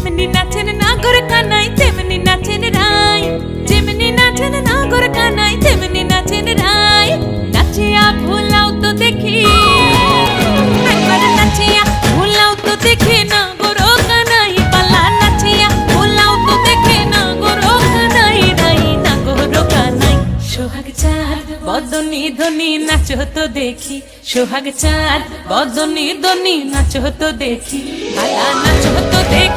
যেমনি নাচেন নাগর কানাই তেমনি নাচেন রাই, যেমনি নাচেন নাগর কানাই তেমনি নাচেন রাই। নাচিয়া ভুলাও তো দেখি, একবার নাচিয়া ভুলাও তো দেখি নাগর কানাই পালা, নাচিয়া ভুলাও তো দেখি নাগর কানাই রাই, নাগর কানাই। সোহাগ চাঁদ বদনি ধনি নাচো তো দেখি, সোহাগ চাঁদ বদনি ধনি নাচো তো দেখি, পালা নাচো তো দেখি।